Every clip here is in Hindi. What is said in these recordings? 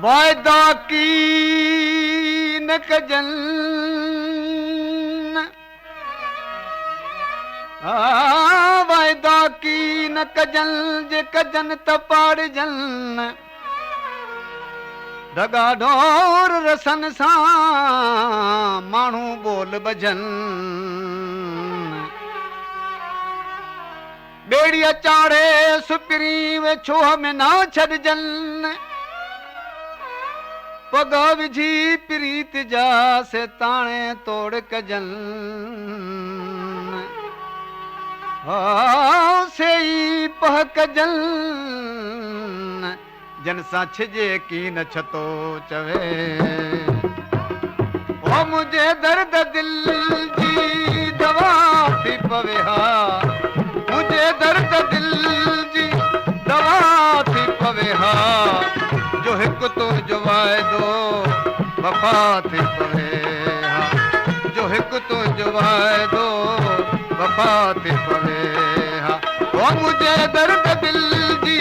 वायदा की न कजन वायदा की न कजन जे कजन त पाड़जन दगा ढोर रसन सां माण्हू बोल बजन बेड़िया चाढ़े सुपिरी वे छोह में ना छॾजन पग विझी प्रीत जा से ताणे तोड़ कजन सेई पह कजन जन सां छिजे की न छतो चवे ओ मुझे दर्द दिल जी दवा थी पवे हा मुझे दर्द दिल जी दवा थी पवे हा जो हिकु तुंहिंजो वाइदो वफ़ा थी पवे हा जो हिकु तुंहिंजो वाइदो वफ़ा थी पवे हा ओ मुझे दर्द दिल जी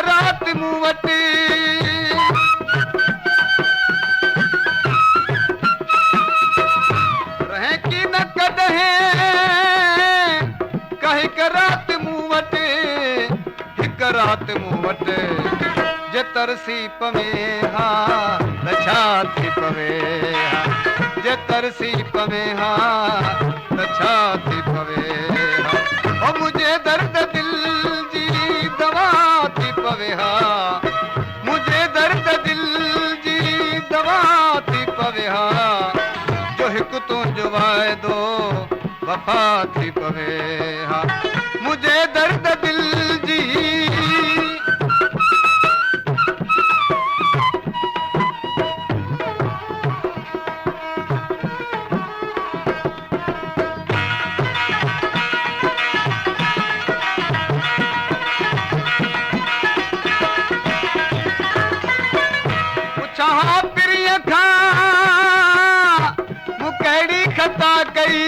रात मूं वटि रहे की न कॾहिं काहे क रात मूं वटि हिकु रात मूं वटि जे तरसी पवे हा त छा थी पवे हा जे तरसी पवे हा त छा थी पवे हा ओ मुझे दर्द दिल जी दवा थी पवे हा मुझे दर्द दिल जी दवा थी पवे हा जो हिकु तुंहिंजो वाइदो वफ़ा थी पवे हा मुझे दर्द दिल जी खता कई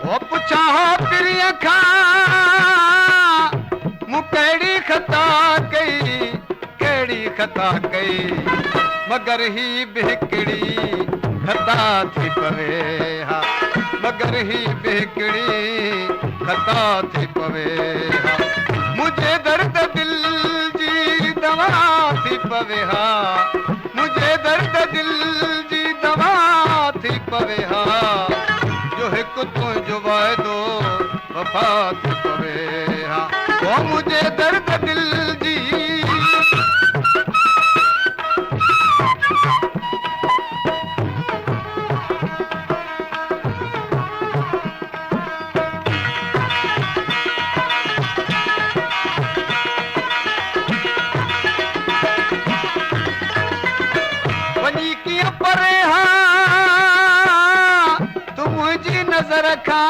ओ पुछा पिरीअ खां मूं कहिड़ी खता कई मगर ही बि हिकिड़ी खता थी पवे हा मगर ही बि हिकिड़ी खता थी पवे हा मुझे दर्द दिल जी दवा थी पवे हा मुझे दर्द दिल जी दवा थी पवे हा जो हिकु तुंहिंजो वाइदो वफ़ा थी पवे हा ओ मुझे दर्द दिल जी परे हा तू मुंहिंजी नज़र खां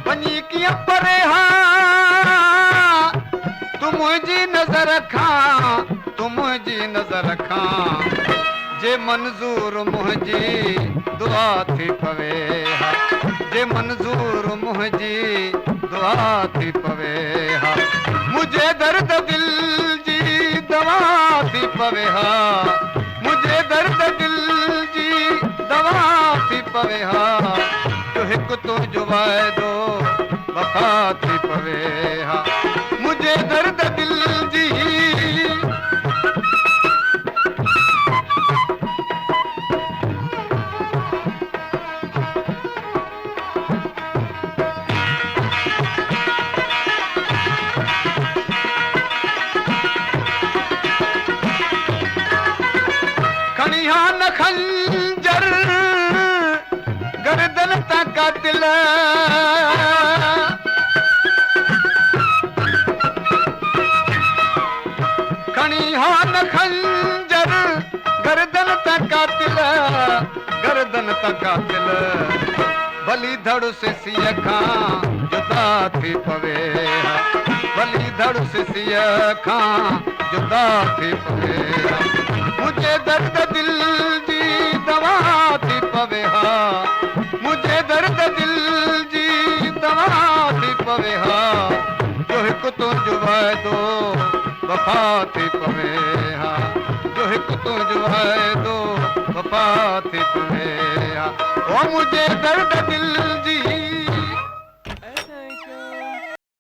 वञी कीअं परे हा तू मुंहिंजी नज़र खां जे मंज़ूर मुंहिंजी दुआ थी पवे हा जे मंज़ूर मुंहिंजी दुआ थी पवे हा मुझे दर्द दिल जी दवा थी पवे हा मुझे दर्द दिल जी दवा थी पवे हा जो हिकु तुंहिंजो वाइदो वफ़ा थी पवे हा मुझे दर्द दिल जी न खंजर गर्दन ता कातिल सन त कातिल भली धड़ से सिय खां जुदा थी पवे हा भली धड़ से सिय खां जुदा थी पवे हा मुझे दर्द दिल जी दवा थी पवे हा मुझे दर्द दिल जी दवा थी पवे हा जो हिकु तुंहिंजो वाइदो वफ़ा थी पवे हा जो हिकु तुंहिंजो वाइदो वफ़ा थी पवे हा ओ मुझे दर्द दिल जी